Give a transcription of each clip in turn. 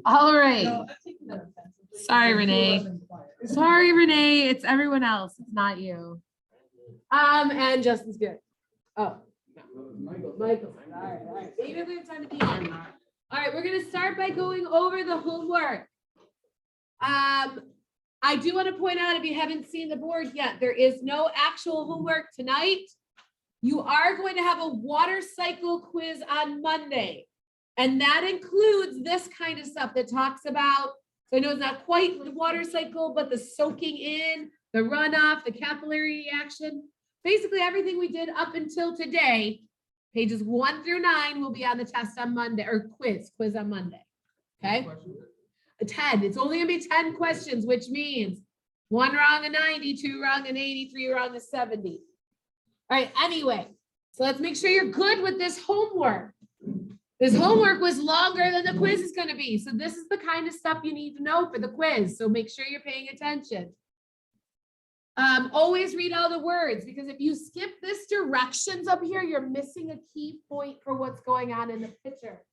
All right. Sorry, Renee. Sorry, Renee. It's everyone else. It's not you. And Justin's good. Oh, no. Michael. All right. Maybe we have time at the end. All right, we're gonna start by going over the homework. I do want to point out, if you haven't seen the board yet, there is no actual homework tonight. You are going to have a water cycle quiz on Monday. And that includes this kind of stuff that talks about, so I know it's not quite the water cycle, but the soaking in, the runoff, the capillary reaction, basically everything we did up until today. Pages 1 through 9 will be on the test on Monday, or quiz on Monday. Okay. 10. It's only gonna be 10 questions, which means 1 wrong, a 90, 2 wrong, an 80, 3 wrong, a 70. All right, anyway, so let's make sure you're good with this homework. This homework was longer than the quiz is gonna be. So this is the kind of stuff you need to know for the quiz. So make sure you're paying attention. Always read all the words, because if you skip this directions up here, you're missing a key point for what's going on in the picture.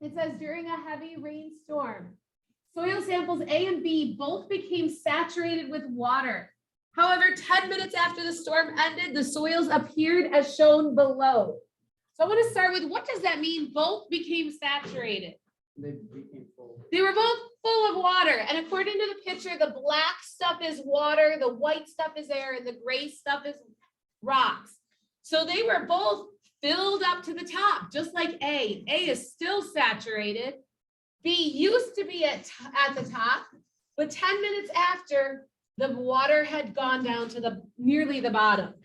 It says during a heavy rainstorm, soil samples A and B both became saturated with water. However, 10 minutes after the storm ended, the soils appeared as shown below. So I want to start with, what does that mean? Both became saturated. They became full. They were both full of water. And according to the picture, the black stuff is water, the white stuff is air, and the gray stuff is rocks. So they were both filled up to the top, just like A. A is still saturated. B used to be at the top, but 10 minutes after, the water had gone down to nearly the bottom.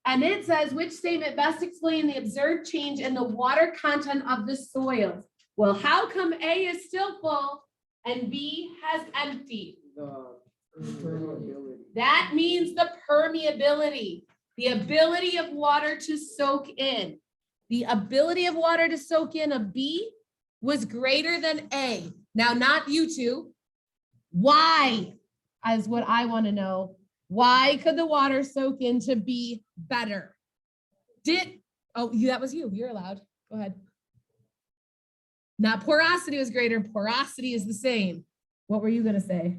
And it says, which statement best explain the observed change in the water content of the soils? Well, how come A is still full and B has emptied? The permeability. That means the permeability, the ability of water to soak in. The ability of water to soak in of B was greater than A. Now, not you two. Why is what I want to know. Why could the water soak into B better? That was you. You're allowed. Go ahead. Not porosity was greater. Porosity is the same. What were you going to say?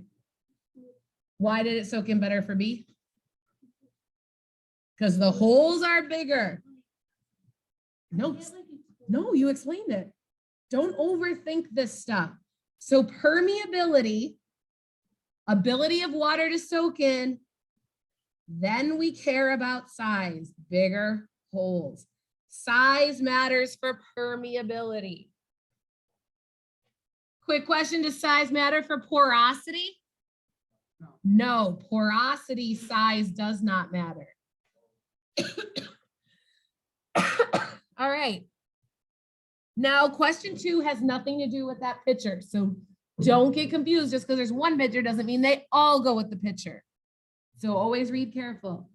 Why did it soak in better for B? Because the holes are bigger. No, you explained it. Don't overthink this stuff. So permeability, ability of water to soak in, then we care about size, bigger holes. Size matters for permeability. Quick question, does size matter for porosity? No, porosity size does not matter. All right. Now, question 2 has nothing to do with that picture. So don't get confused. Just because there's one picture doesn't mean they all go with the picture. So always read careful.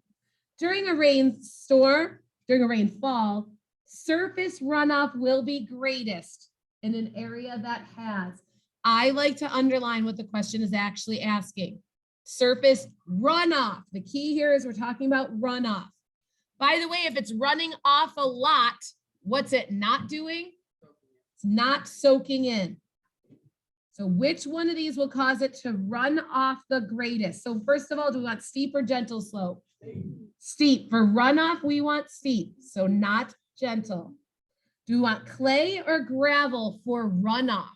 During a rainstorm, during a rainfall, surface runoff will be greatest in an area that has. I like to underline what the question is actually asking. Surface runoff. The key here is we're talking about runoff. By the way, if it's running off a lot, what's it not doing? It's not soaking in. So which one of these will cause it to run off the greatest? So first of all, do we want steep or gentle slope? Steep. For runoff, we want steep, so not gentle. Do we want clay or gravel for runoff?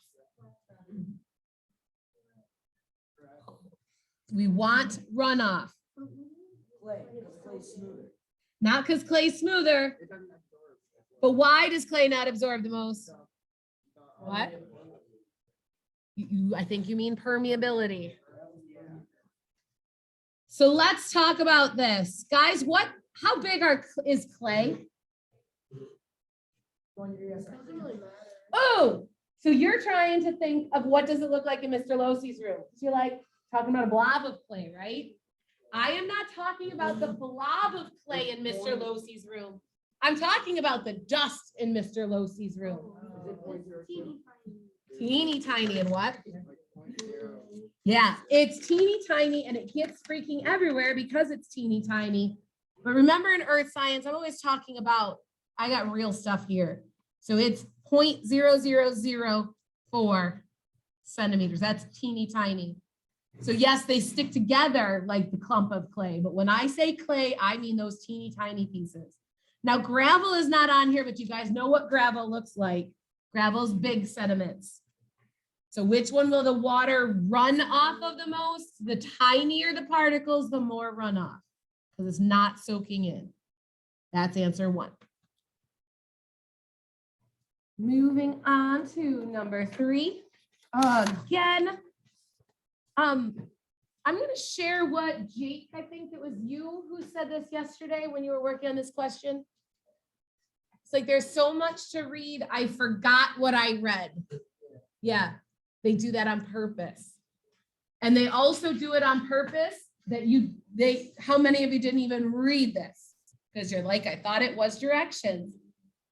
We want runoff. Clay smoother. Not because clay's smoother, but why does clay not absorb the most? What? I think you mean permeability. So let's talk about this. Guys, how big is clay? Oh, so you're trying to think of what does it look like in Mr. Losey's room? So you're like talking about a blob of clay, right? I am not talking about the blob of clay in Mr. Losey's room. I'm talking about the dust in Mr. Losey's room. Teeny tiny and what? Yeah, it's teeny tiny and it gets freaking everywhere because it's teeny tiny. But remember in earth science, I'm always talking about, I got real stuff here. So it's 0.0004 centimeters. That's teeny tiny. So yes, they stick together like the clump of clay, but when I say clay, I mean those teeny tiny pieces. Now gravel is not on here, but you guys know what gravel looks like. Gravel's big sediments. So which one will the water run off of the most? The tinier the particles, the more runoff, because it's not soaking in. That's answer 1. Moving on to number 3. Again, I'm going to share what Jake, I think it was you who said this yesterday when you were working on this question. It's like there's so much to read. I forgot what I read. Yeah, they do that on purpose. And they also do it on purpose that how many of you didn't even read this? Because you're like, I thought it was directions.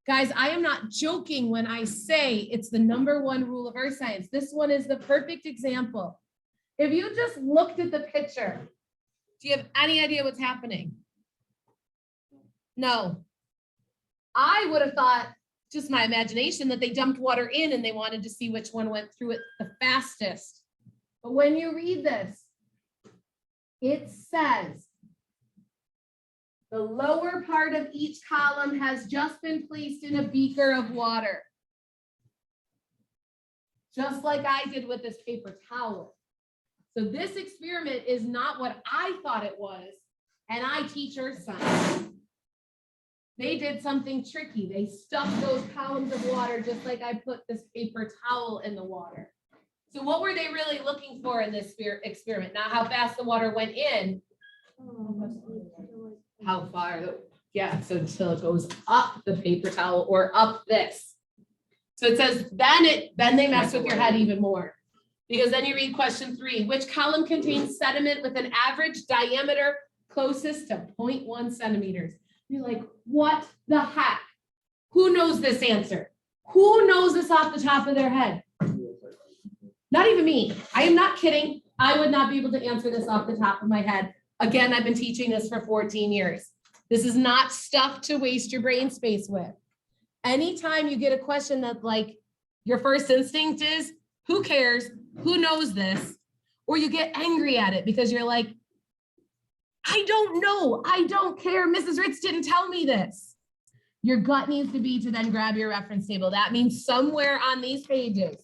Guys, I am not joking when I say it's the #1 rule of earth science. This one is the perfect example. If you just looked at the picture, do you have any idea what's happening? No. I would have thought, just my imagination, that they dumped water in and they wanted to see which one went through it the fastest. But when you read this, it says the lower part of each column has just been placed in a beaker of water. Just like I did with this paper towel. So this experiment is not what I thought it was, and I teach earth science. They did something tricky. They stuffed those columns of water just like I put this paper towel in the water. So what were they really looking for in this experiment? Not how fast the water went in. How far? Yeah, so until it goes up the paper towel or up this. So it says, then they mess with your head even more. Because then you read question 3, which column contains sediment with an average diameter closest to 0.1 centimeters? You're like, what the heck? Who knows this answer? Who knows this off the top of their head? Not even me. I am not kidding. I would not be able to answer this off the top of my head. Again, I've been teaching this for 14 years. This is not stuff to waste your brain space with. Anytime you get a question that like your first instinct is, who cares? Who knows this? Or you get angry at it because you're like, I don't know. I don't care. Mrs. Ritz didn't tell me this. Your gut needs to be to then grab your reference table. That means somewhere on these pages,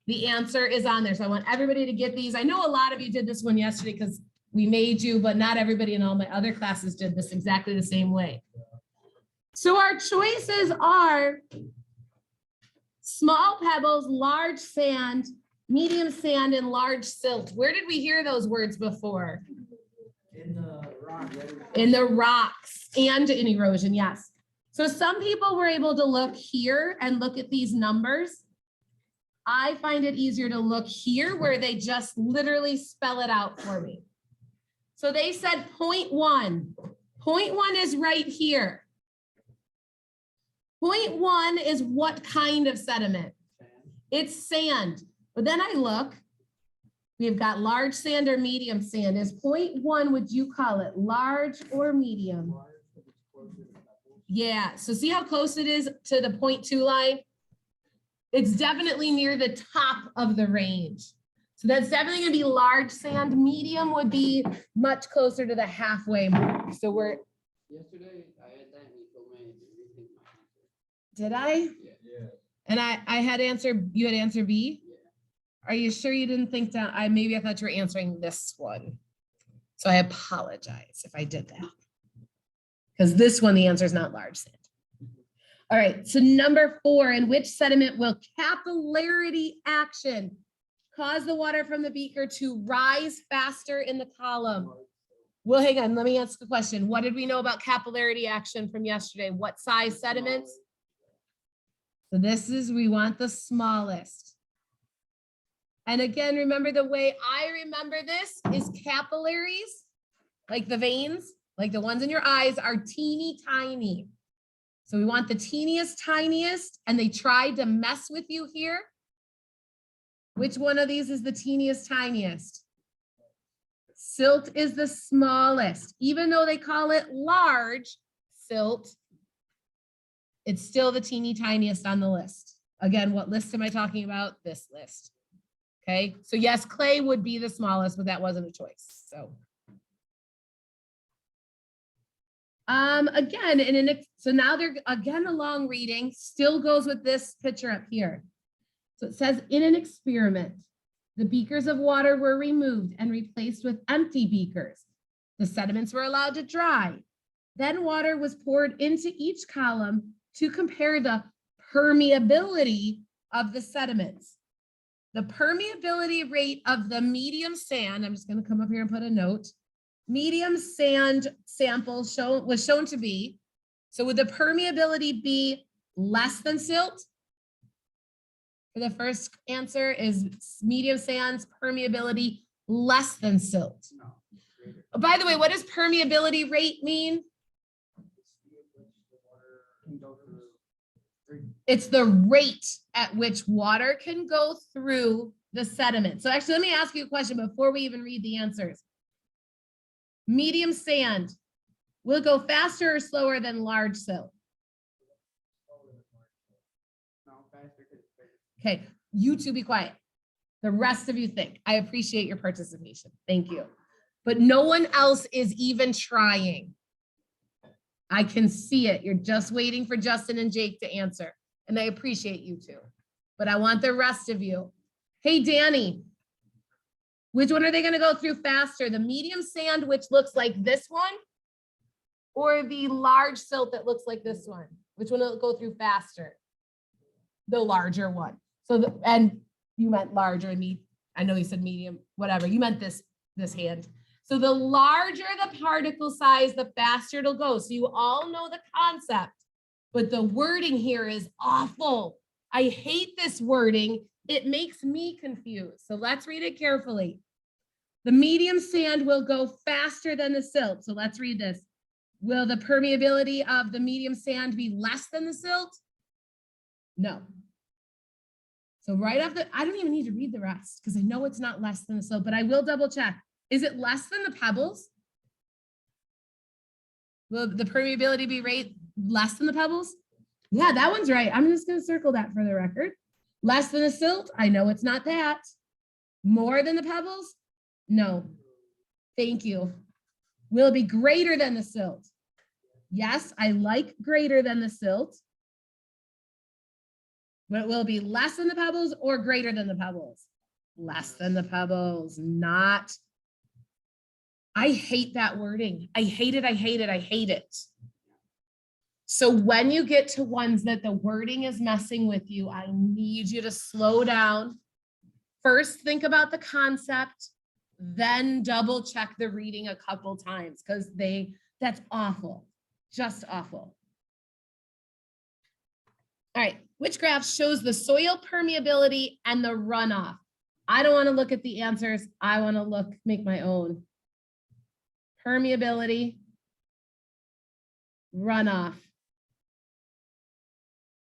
the answer is on there. So I want everybody to get these. I know a lot of you did this one yesterday because we made you, but not everybody in all my other classes did this exactly the same way. So our choices are small pebbles, large sand, medium sand, and large silt. Where did we hear those words before? In the rock. In the rocks and in erosion, yes. So some people were able to look here and look at these numbers. I find it easier to look here where they just literally spell it out for me. So they said 0.1. 0.1 is right here. 0.1 is what kind of sediment? It's sand. But then I look, we've got large sand or medium sand. Is 0.1, would you call it large or medium? Yeah, so see how close it is to the 0.2 line? It's definitely near the top of the range. So that's definitely gonna be large sand. Medium would be much closer to the halfway mark. So we're. Yesterday, I had that and you told me to rethink my answer. Did I? Yeah. And I had answer, you had answer B? Yeah. Are you sure you didn't think that? Maybe I thought you were answering this one. So I apologize if I did that. Because this one, the answer is not large sand. All right, so number 4, in which sediment will capillarity action cause the water from the beaker to rise faster in the column? Well, hang on, let me ask the question. What did we know about capillarity action from yesterday? What size sediments? So this is, we want the smallest. And again, remember the way I remember this is capillaries, like the veins, like the ones in your eyes, are teeny tiny. So we want the teeniest, tiniest, and they tried to mess with you here. Which one of these is the teeniest, tiniest? Silt is the smallest. Even though they call it large silt, it's still the teeny tiniest on the list. Again, what list am I talking about? This list. Okay, so yes, clay would be the smallest, but that wasn't a choice, so. Again, so now they're, again, a long reading, still goes with this picture up here. So it says, in an experiment, the beakers of water were removed and replaced with empty beakers. The sediments were allowed to dry. Then water was poured into each column to compare the permeability of the sediments. The permeability rate of the medium sand, I'm just going to come up here and put a note. Medium sand sample was shown to be, so would the permeability be less than silt? For the first answer is medium sand's permeability less than silt. No. Greater. Oh, by the way, what does permeability rate mean? Can go through. It's the rate at which water can go through the sediment. So actually, let me ask you a question before we even read the answers. Medium sand, will it go faster or slower than large silt? No, faster 'cause it's bigger. Okay, you two be quiet. The rest of you think. I appreciate your participation. Thank you. But no one else is even trying. I can see it. You're just waiting for Justin and Jake to answer. And I appreciate you two. But I want the rest of you. Hey, Danny. Which one are they going to go through faster? The medium sand, which looks like this one, or the large silt that looks like this one? Which one will go through faster? The larger one. So, and you meant larger, and I know you said medium, whatever. You meant this hand. So the larger the particle size, the faster it'll go. So you all know the concept, but the wording here is awful. I hate this wording. It makes me confused. So let's read it carefully. The medium sand will go faster than the silt. So let's read this. Will the permeability of the medium sand be less than the silt? No. So right off I don't even need to read the rest because I know it's not less than the silt, but I will double check. Is it less than the pebbles? Will the permeability be rate less than the pebbles? Yeah, that one's right. I'm just going to circle that for the record. Less than the silt? I know it's not that. More than the pebbles? No. Thank you. Will it be greater than the silt? Yes, I like greater than the silt. But will it be less than the pebbles or greater than the pebbles? Less than the pebbles, not. I hate that wording. I hate it, I hate it, I hate it. So when you get to ones that the wording is messing with you, I need you to slow down. First, think about the concept, then double check the reading a couple times because that's awful, just awful. All right, which graph shows the soil permeability and the runoff? I don't want to look at the answers. I want to make my own. Permeability, runoff.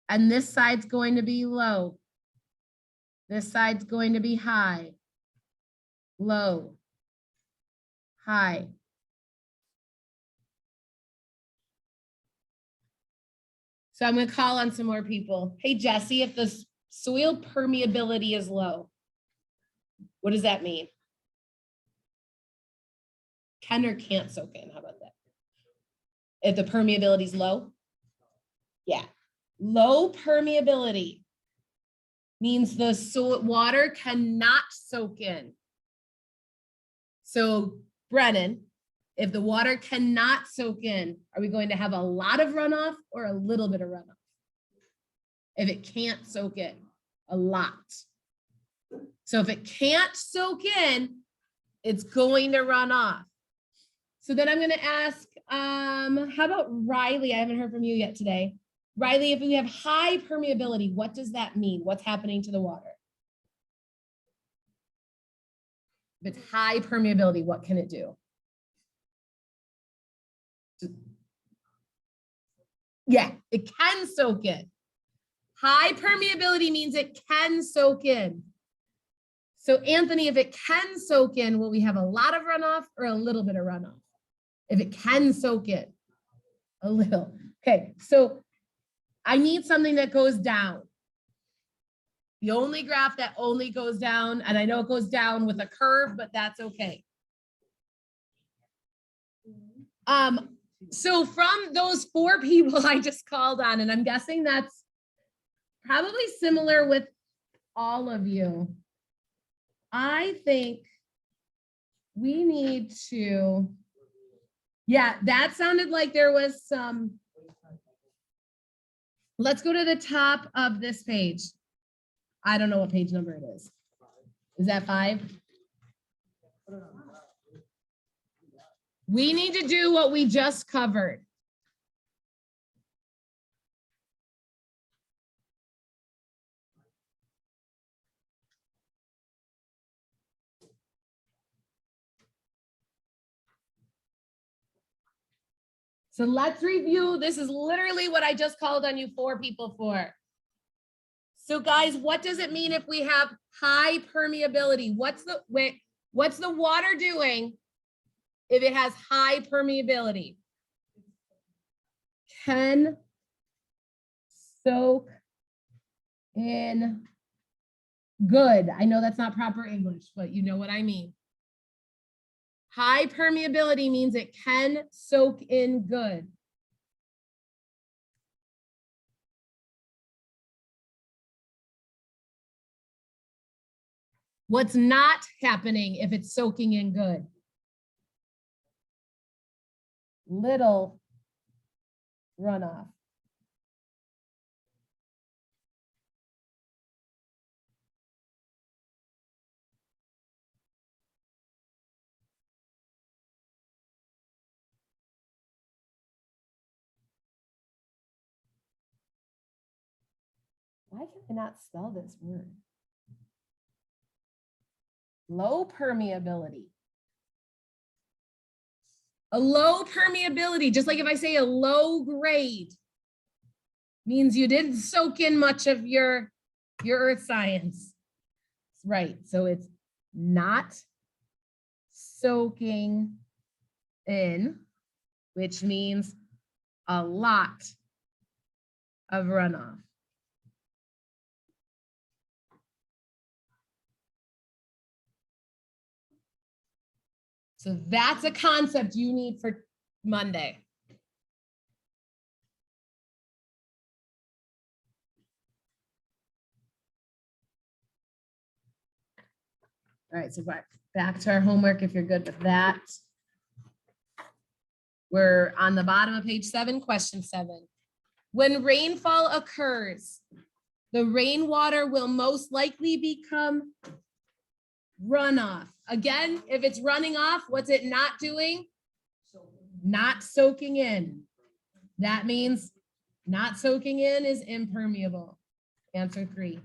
And this side's going to be low. This side's going to be high, low, high. So I'm going to call on some more people. Hey, Jesse, if the soil permeability is low, what does that mean? Can or can't soak in? How about that? If the permeability is low? Yeah. Low permeability means the water cannot soak in. So, Brennan, if the water cannot soak in, are we going to have a lot of runoff or a little bit of runoff? If it can't soak in, a lot. So if it can't soak in, it's going to run off. So then I'm going to ask, how about Riley? I haven't heard from you yet today. Riley, if we have high permeability, what does that mean? What's happening to the water? If it's high permeability, what can it do? Yeah, it can soak in. High permeability means it can soak in. So Anthony, if it can soak in, will we have a lot of runoff or a little bit of runoff? If it can soak in, a little. Okay, so I need something that goes down. The only graph that only goes down, and I know it goes down with a curve, but that's okay. So from those 4 people I just called on, and I'm guessing that's probably similar with all of you. I think we need to, yeah, that sounded like there was some. Let's go to the top of this page. I don't know what page number it is. Is that 5? We need to do what we just covered. So let's review. This is literally what I just called on you 4 people for. So guys, what does it mean if we have high permeability? What's the water doing if it has high permeability? Can soak in good. I know that's not proper English, but you know what I mean. High permeability means it can soak in good. What's not happening if it's soaking in good? Little runoff. Why can I not spell this word? Low permeability. A low permeability, just like if I say a low grade, means you didn't soak in much of your earth science. Right, so it's not soaking in, which means a lot of runoff. So that's a concept you need for Monday. All right, so back to our homework if you're good with that. We're on the bottom of page 7, question 7. When rainfall occurs, the rainwater will most likely become runoff. Again, if it's running off, what's it not doing? Not soaking in. That means not soaking in is impermeable. Answer 3.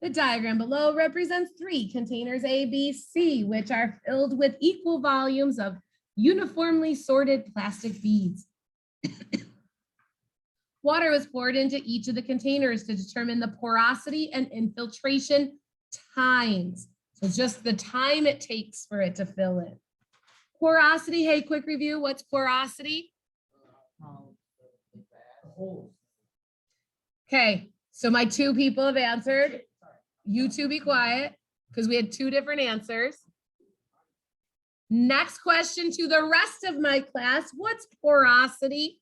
The diagram below represents 3 containers A, B, C, which are filled with equal volumes of uniformly sorted plastic beads. Water was poured into each of the containers to determine the porosity and infiltration times. So just the time it takes for it to fill in. Porosity, hey, quick review. What's porosity? Okay, so my 2 people have answered. You 2 be quiet because we had 2 different answers. Next question to the rest of my class. What's porosity?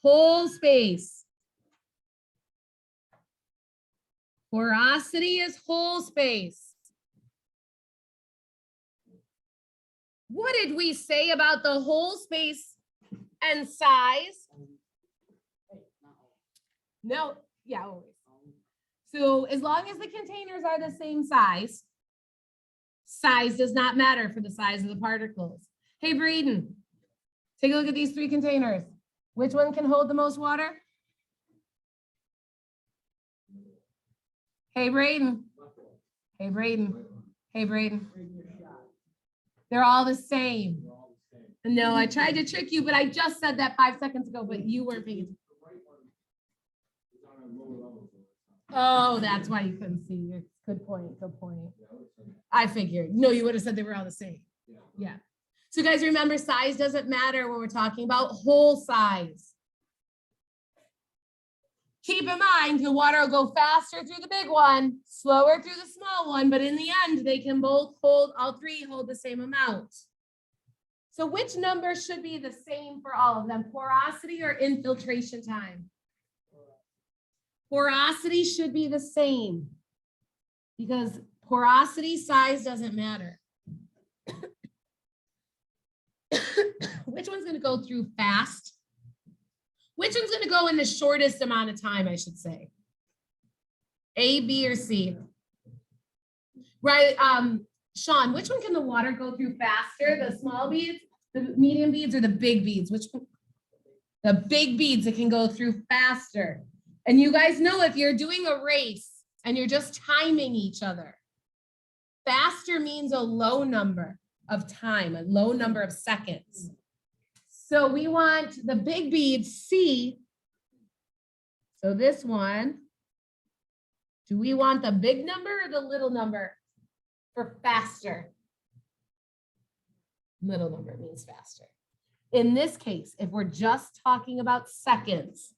Whole space. Porosity is whole space. What did we say about the whole space and size? No, yeah, always. So as long as the containers are the same size, size does not matter for the size of the particles. Hey, Braden, take a look at these 3 containers. Which one can hold the most water? Hey, Braden. Hey, Braden. Hey, Braden. They're all the same. No, I tried to trick you, but I just said that 5 seconds ago, but you weren't paying attention. Oh, that's why you couldn't see. Good point. Good point. I figured. No, you would have said they were all the same. Yeah. So guys, remember, size doesn't matter when we're talking about whole size. Keep in mind, the water will go faster through the big one, slower through the small one, but in the end, they can both hold, all three hold the same amount. So which number should be the same for all of them, porosity or infiltration time? Porosity should be the same because porosity size doesn't matter. Which one's going to go through fast? Which one's going to go in the shortest amount of time, I should say? A, B, or C? Right, Sean, which one can the water go through faster? The small beads, the medium beads, or the big beads? Which one? The big beads that can go through faster. And you guys know if you're doing a race and you're just timing each other, faster means a low number of time, a low number of seconds. So we want the big bead C. So this one, do we want the big number or the little number for faster? Little number means faster. In this case, if we're just talking about seconds,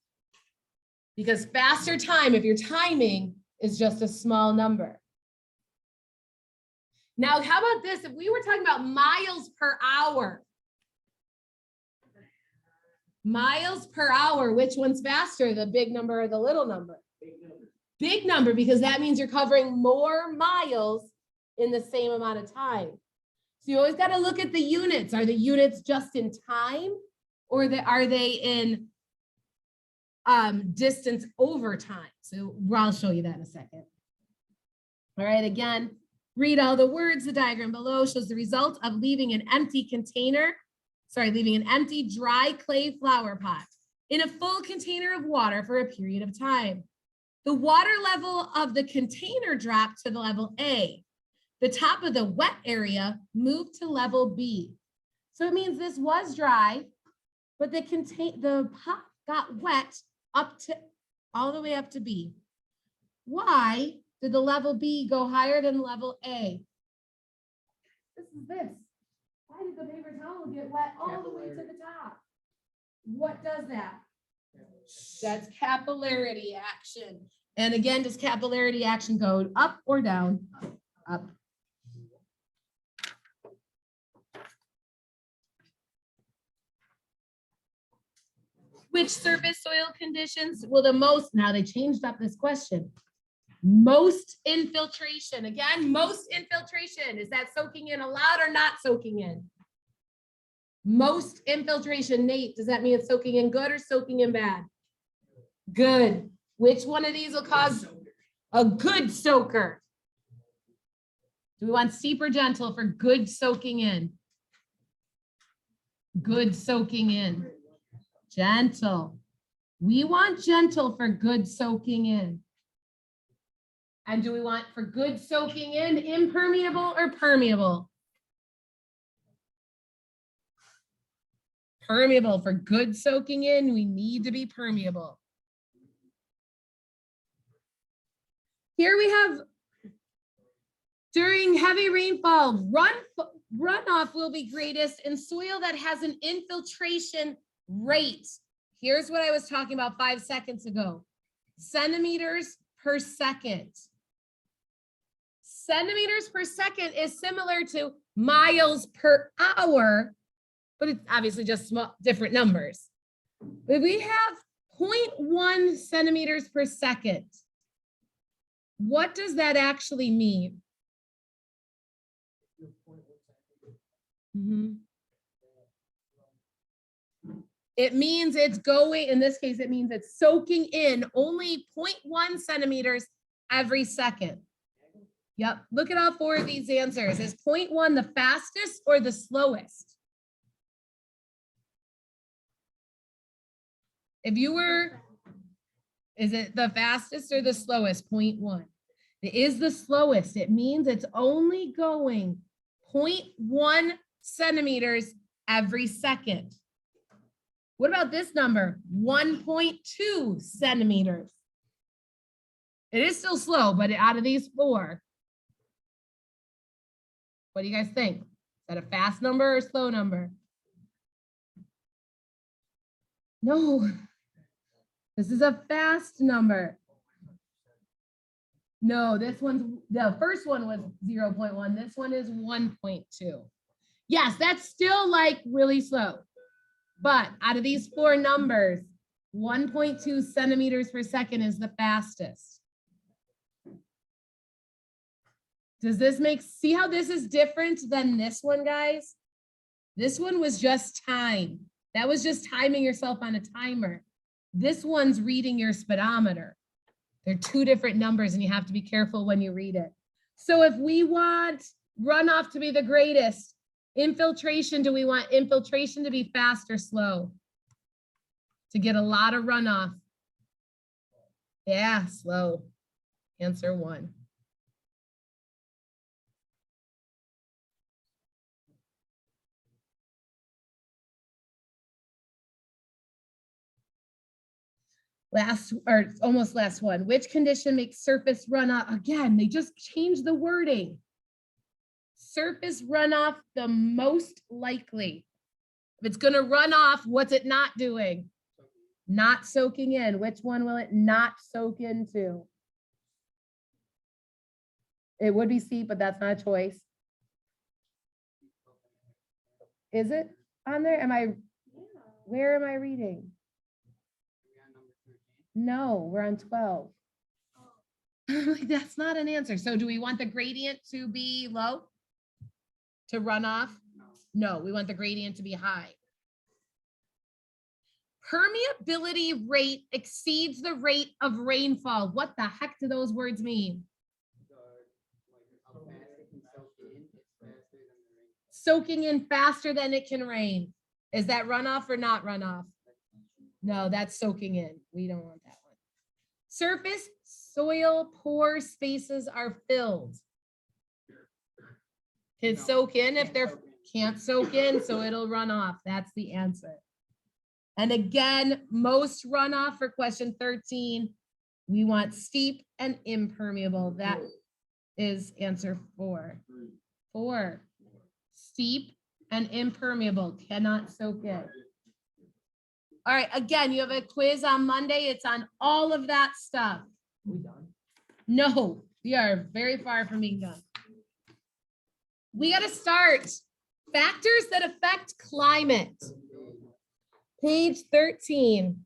because faster time, if you're timing, is just a small number. Now, how about this? If we were talking about miles per hour, miles per hour, which one's faster, the big number or the little number? Big number, because that means you're covering more miles in the same amount of time. So you always got to look at the units. Are the units just in time, or are they in distance over time? So I'll show you that in a second. All right, again, read all the words. The diagram below shows the result of leaving an empty dry clay flower pot in a full container of water for a period of time. The water level of the container dropped to the level A. The top of the wet area moved to level B. So it means this was dry, but the pot got wet all the way up to B. Why did the level B go higher than level A? This is this. Why did the paper towel get wet all the way to the top? What does that? That's capillarity action. And again, does capillarity action go up or down? Up. Which surface soil conditions will the most, now they changed up this question. Most infiltration, again, most infiltration. Is that soaking in a lot or not soaking in? Most infiltration, Nate, does that mean it's soaking in good or soaking in bad? Good. Which one of these will cause a good soaker? Do we want steep or gentle for good soaking in? Good soaking in. Gentle. We want gentle for good soaking in. And do we want for good soaking in impermeable or permeable? Permeable. For good soaking in, we need to be permeable. Here we have, during heavy rainfall, runoff will be greatest in soil that has an infiltration rate. Here's what I was talking about 5 seconds ago. Centimeters per second. Centimeters per second is similar to miles per hour, but it's obviously just small, different numbers. But we have 0.1 centimeters per second. What does that actually mean? It means it's going, in this case, it means it's soaking in only 0.1 centimeters every second. Yep, look at all 4 of these answers. Is 0.1 the fastest or the slowest? If you were, is it the fastest or the slowest? 0.1. It is the slowest. It means it's only going 0.1 centimeters every second. What about this number? 1.2 centimeters. It is still slow, but out of these 4, what do you guys think? that a fast number or a slow number? No, this is a fast number. No, this one's, the first one was 0.1. This one is 1.2. Yes, that's still like really slow. But out of these four numbers, 1.2 centimeters per second is the fastest. Does this make, see how this is different than this one, guys? This one was just time. That was just timing yourself on a timer. This one's reading your speedometer. They're two different numbers and you have to be careful when you read it. So if we want runoff to be the greatest, infiltration, do we want infiltration to be fast or slow? To get a lot of runoff. Yeah, slow. Answer 1. Last, or almost last one. Which condition makes surface runoff? Again, they just changed the wording. Surface runoff the most likely. If it's going to run off, what's it not doing? Not soaking in. Which one will it not soak into? It would be C, but that's not a choice. Is it on there? Am I, where am I reading? No, we're on 12. Like, that's not an answer. So do we want the gradient to be low? To run off? No, we want the gradient to be high. Permeability rate exceeds the rate of rainfall. What the heck do those words mean? Soaking in faster than it can rain. Is that runoff or not runoff? No, that's soaking in. We don't want that one. Surface soil pore spaces are filled. Can soak in if they're can't soak in, so it'll run off. That's the answer. And again, most runoff for question 13, we want steep and impermeable. That is answer 4. 4. Steep and impermeable, cannot soak in. All right, again, you have a quiz on Monday. It's on all of that stuff. We done? No, we are very far from being done. We got to start. Factors that affect climate. Page 13.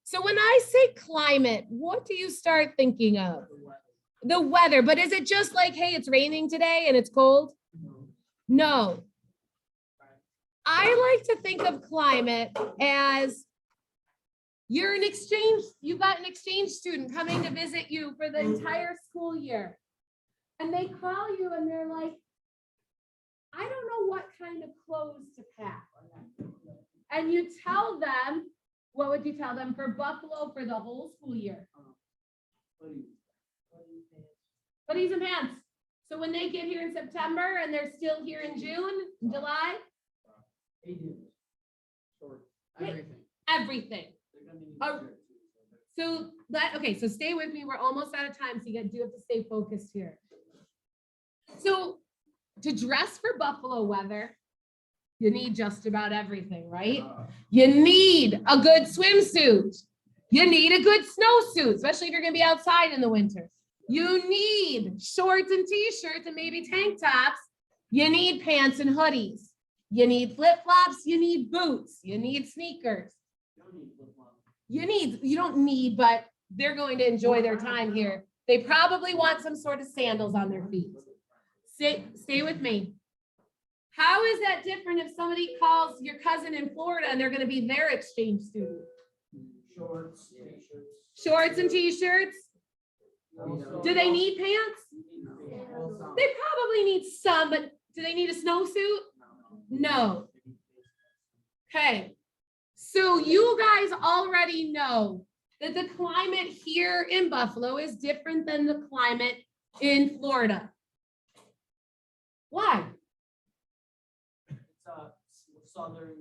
So when I say climate, what do you start thinking of? The weather, but is it just like, hey, it's raining today and it's cold? No. I like to think of climate as you're an exchange, you got an exchange student coming to visit you for the entire school year. And they call you and they're like, I don't know what kind of clothes to pack. And you tell them, what would you tell them for Buffalo for the whole school year? Hoodies and pants. So when they get here in September and they're still here in June, July? Everything. So that, okay, so stay with me. We're almost out of time, so you do have to stay focused here. So to dress for Buffalo weather, you need just about everything, right? You need a good swimsuit. You need a good snowsuit, especially if you're gonna be outside in the winter. You need shorts and t-shirts and maybe tank tops. You need pants and hoodies. You need flip-flops, you need boots, you need sneakers. You don't need, but they're going to enjoy their time here. They probably want some sort of sandals on their feet. Stay with me. How is that different if somebody calls your cousin in Florida and they're going to be their exchange student? Shorts, t-shirts. Shorts and t-shirts? Do they need pants? They probably need some, but do they need a snowsuit? No. Okay. So you guys already know that the climate here in Buffalo is different than the climate in Florida. Why? It's southern,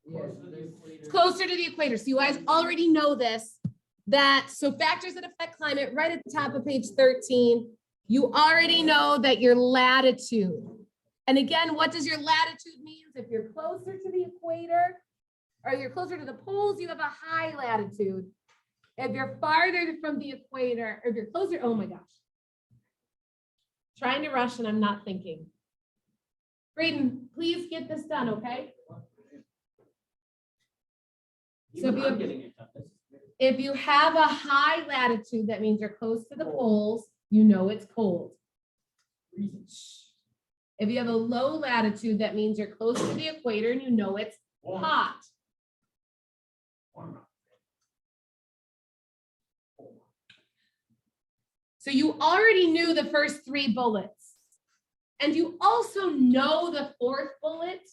It's closer to the equator. So you guys already know this, that so factors that affect climate right at the top of page 13. You already know that your latitude. And again, what does your latitude mean? If you're closer to the equator or you're closer to the poles, you have a high latitude. If you're farther from the equator, or if you're closer, oh my gosh. Trying to rush and I'm not thinking. Braden, please get this done, okay? So if you have a high latitude, that means you're close to the poles, you know it's cold. If you have a low latitude, that means you're close to the equator and you know it's hot. So you already knew the first 3 bullets. And you also know the 4th bullet,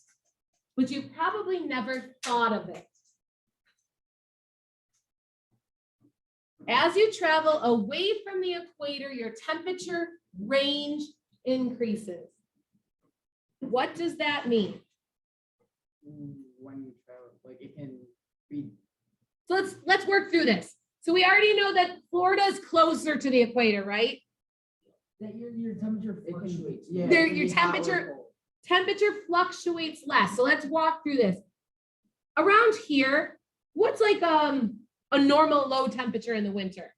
but you probably never thought of it. As you travel away from the equator, your temperature range increases. What does that mean? When you travel, like it can be. So let's work through this. So we already know that Florida is closer to the equator, right? That your temperature fluctuates. Yeah. There- it can your be hot or temperature- cold. Temperature fluctuates less. So let's walk through this. Around here, what's like a normal low temperature in the winter?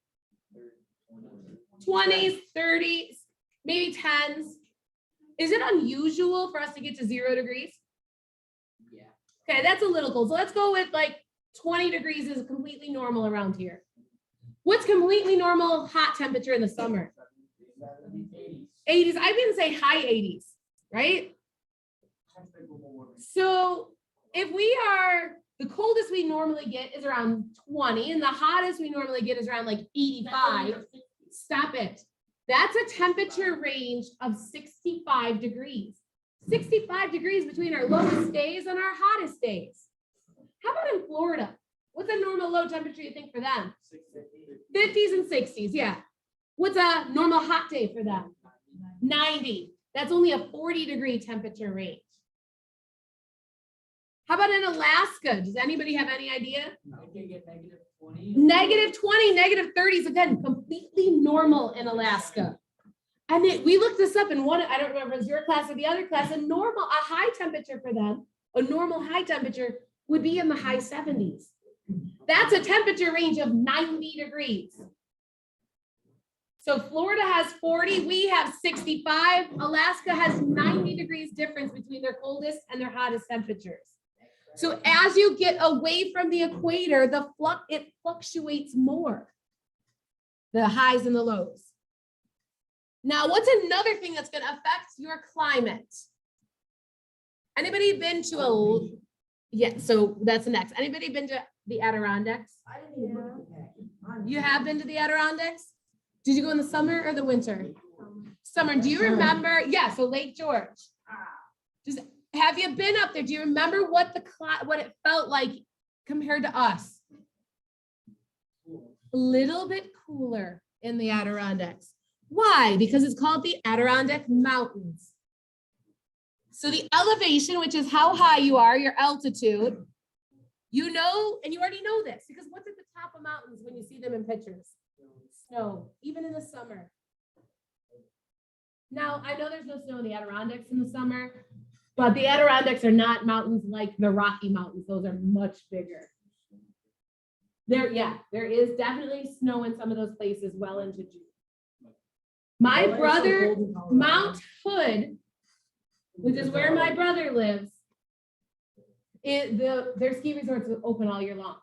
20s, 30s, maybe 10s. Is it unusual for us to get to 0 degrees? Yeah. Okay, that's a little cold. So let's go with like 20 degrees is completely normal around here. What's completely normal hot temperature in the summer? 80s. I didn't say high 80s, right? So if we are, the coldest we normally get is around 20 and the hottest we normally get is around like 85. Stop it. That's a temperature range of 65 degrees. 65 degrees between our lowest days and our hottest days. How about in Florida? What's a normal low temperature you think for them? 50s and 60s, yeah. What's a normal hot day for them? 90. That's only a 40-degree temperature range. How about in Alaska? Does anybody have any idea? It can get -20. -20, -30s, again, completely normal in Alaska. And we looked this up in one, I don't remember if it was your class or the other class, a high temperature for them, a normal high temperature would be in the high 70s. That's a temperature range of 90 degrees. So Florida has 40, we have 65. Alaska has 90 degrees difference between their coldest and their hottest temperatures. So as you get away from the equator, it fluctuates more, the highs and the lows. Now, what's another thing that's going to affect your climate? Anybody been to yeah, so that's the next. Anybody been to the Adirondacks? I didn't even look at that. You have been to the Adirondacks? Did you go in the summer or the winter? Summer. Do you remember? Yeah, so Lake George. Just have you been up there? Do you remember what it felt like compared to us? A little bit cooler in the Adirondacks. Why? Because it's called the Adirondack Mountains. So the elevation, which is how high you are, your altitude, you know, and you already know this because what's at the top of mountains when you see them in pictures? Snow, even in the summer. Now, I know there's no snow in the Adirondacks in the summer, but the Adirondacks are not mountains like the Rocky Mountains. Those are much bigger. There is definitely snow in some of those places well into June. My brother, Mount Hood, which is where my brother lives, their ski resorts are open all year long.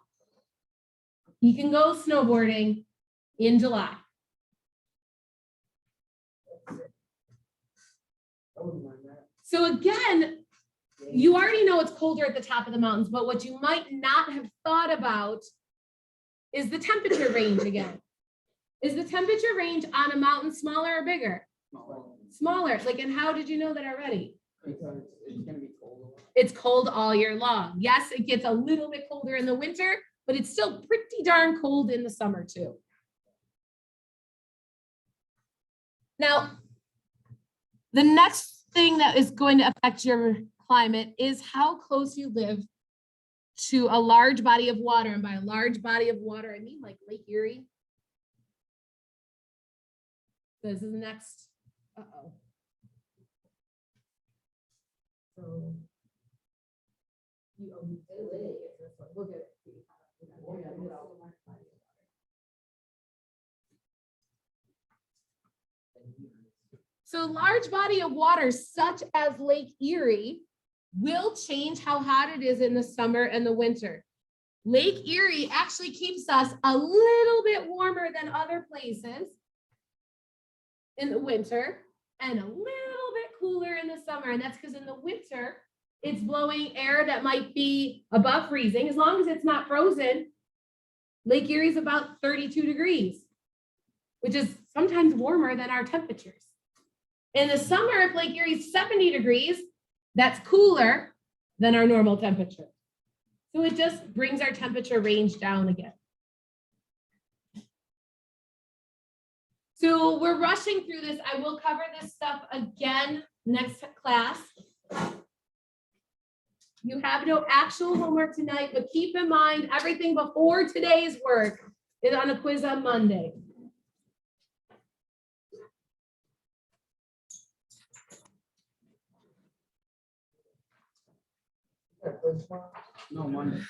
He can go snowboarding in July. So again, you already know it's colder at the top of the mountains, but what you might not have thought about is the temperature range again. Is the temperature range on a mountain smaller or bigger? Smaller. Like, and how did you know that already? Because it's gonna be cold. It's cold all year long. Yes, it gets a little bit colder in the winter, but it's still pretty darn cold in the summer too. Now, the next thing that is going to affect your climate is how close you live to a large body of water. And by a large body of water, I mean like Lake Erie. So this is the next, uh-oh. So. You Look at it. So large body of water such as Lake Erie will change how hot it is in the summer and the winter. Lake Erie actually keeps us a little bit warmer than other places in the winter and a little bit cooler in the summer. And that's because in the winter, it's blowing air that might be above freezing. As long as it's not frozen, Lake Erie is about 32 degrees, which is sometimes warmer than our temperatures. In the summer, if Lake Erie is 70 degrees, that's cooler than our normal temperature. So it just brings our temperature range down again. So we're rushing through this. I will cover this stuff again next class. You have no actual homework tonight, but keep in mind everything before today's work is on a quiz on Monday. No, Monday.